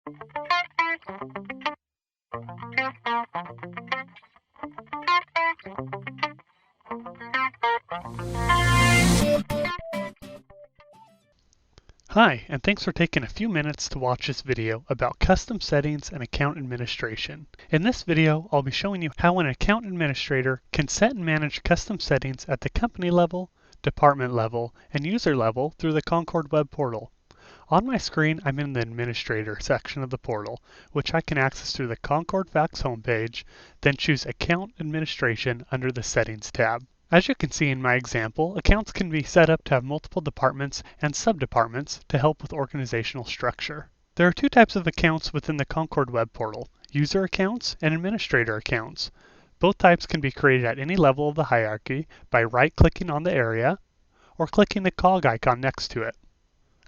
Hi, and thanks for taking a few minutes to watch this video about custom settings and account administration. In this video, I'll be showing you how an account administrator can set and manage custom settings at the company level, department level, and user level through the Concord web portal. On my screen, I'm in the Administrator section of the portal, which I can access through the Concord Fax homepage, then choose Account Administration under the Settings tab. As you can see in my example, accounts can be set up to have multiple departments and subdepartments to help with organizational structure. There are two types of accounts within the Concord web portal, user accounts and administrator accounts. Both types can be created at any level of the hierarchy by right-clicking on the area or clicking the cog icon next to it.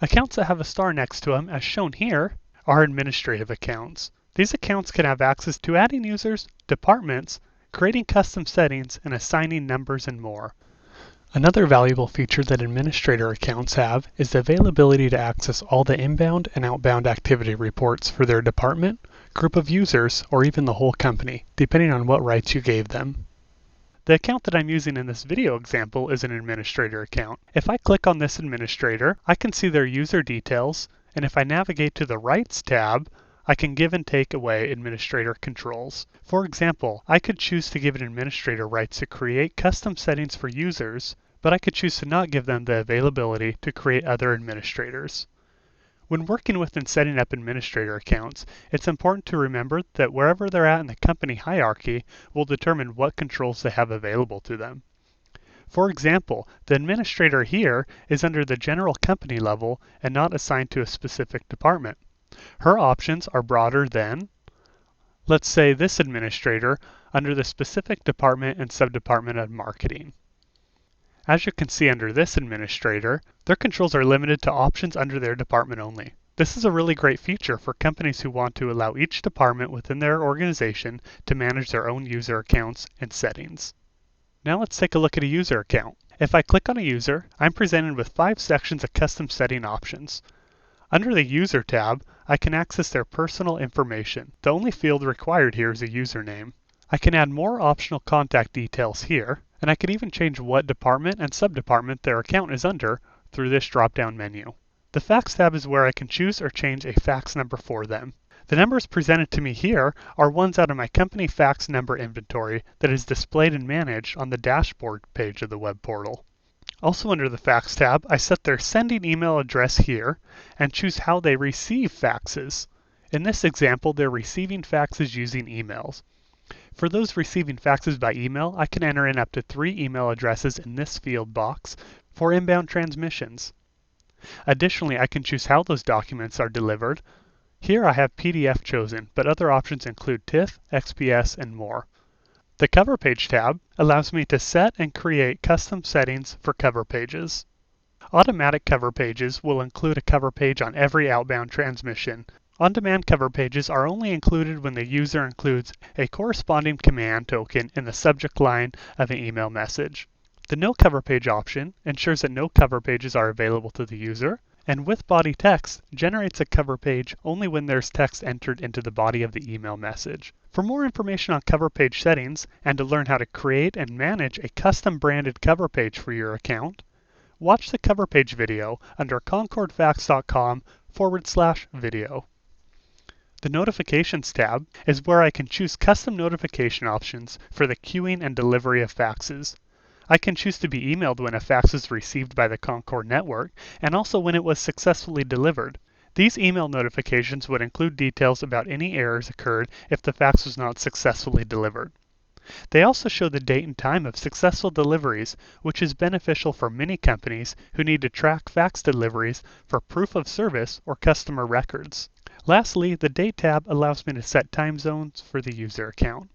Accounts that have a star next to them, as shown here, are administrative accounts. These accounts can have access to adding users, departments, creating custom settings, and assigning numbers and more. Another valuable feature that administrator accounts have is the availability to access all the inbound and outbound activity reports for their department, group of users, or even the whole company, depending on what rights you gave them. The account that I'm using in this video example is an administrator account. If I click on this administrator, I can see their user details, and if I navigate to the Rights tab, I can give and take away administrator controls. For example, I could choose to give an administrator rights to create custom settings for users, but I could choose to not give them the availability to create other administrators. When working with and setting up administrator accounts, it's important to remember that wherever they're at in the company hierarchy will determine what controls they have available to them. For example, the administrator here is under the general company level and not assigned to a specific department. Her options are broader than, let's say, this administrator under the specific department and subdepartment of marketing. As you can see under this administrator, their controls are limited to options under their department only. This is a really great feature for companies who want to allow each department within their organization to manage their own user accounts and settings. Now let's take a look at a user account. If I click on a user, I'm presented with 5 sections of custom setting options. Under the User tab, I can access their personal information. The only field required here is a username. I can add more optional contact details here, and I can even change what department and subdepartment their account is under through this drop-down menu. The Fax tab is where I can choose or change a fax number for them. The numbers presented to me here are ones out of my company fax number inventory that is displayed and managed on the dashboard page of the web portal. Also under the Fax tab, I set their sending email address here and choose how they receive faxes. In this example, they're receiving faxes using emails. For those receiving faxes by email, I can enter in up to 3 email addresses in this field box for inbound transmissions. Additionally, I can choose how those documents are delivered. Here I have PDF chosen, but other options include TIFF, XPS, and more. The Cover Page tab allows me to set and create custom settings for cover pages. Automatic cover pages will include a cover page on every outbound transmission. On-demand cover pages are only included when the user includes a corresponding command token in the subject line of an email message. The No Cover Page option ensures that no cover pages are available to the user, and with body text generates a cover page only when there's text entered into the body of the email message. For more information on cover page settings and to learn how to create and manage a custom branded cover page for your account, watch the cover page video under concordfax.com/video. The Notifications tab is where I can choose custom notification options for the queuing and delivery of faxes. I can choose to be emailed when a fax is received by the Concord network and also when it was successfully delivered. These email notifications would include details about any errors occurred if the fax was not successfully delivered. They also show the date and time of successful deliveries, which is beneficial for many companies who need to track fax deliveries for proof of service or customer records. Lastly, the Date tab allows me to set time zones for the user account.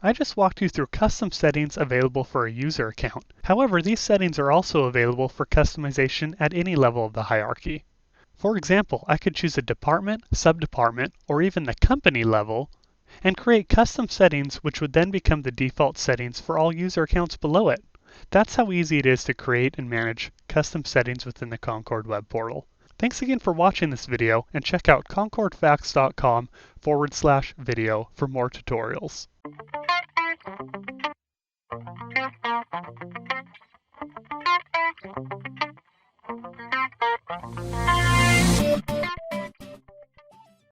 I just walked you through custom settings available for a user account. However, these settings are also available for customization at any level of the hierarchy. For example, I could choose a department, subdepartment, or even the company level, and create custom settings which would then become the default settings for all user accounts below it. That's how easy it is to create and manage custom settings within the Concord web portal. Thanks again for watching this video, and check out concordfax.com/video for more tutorials.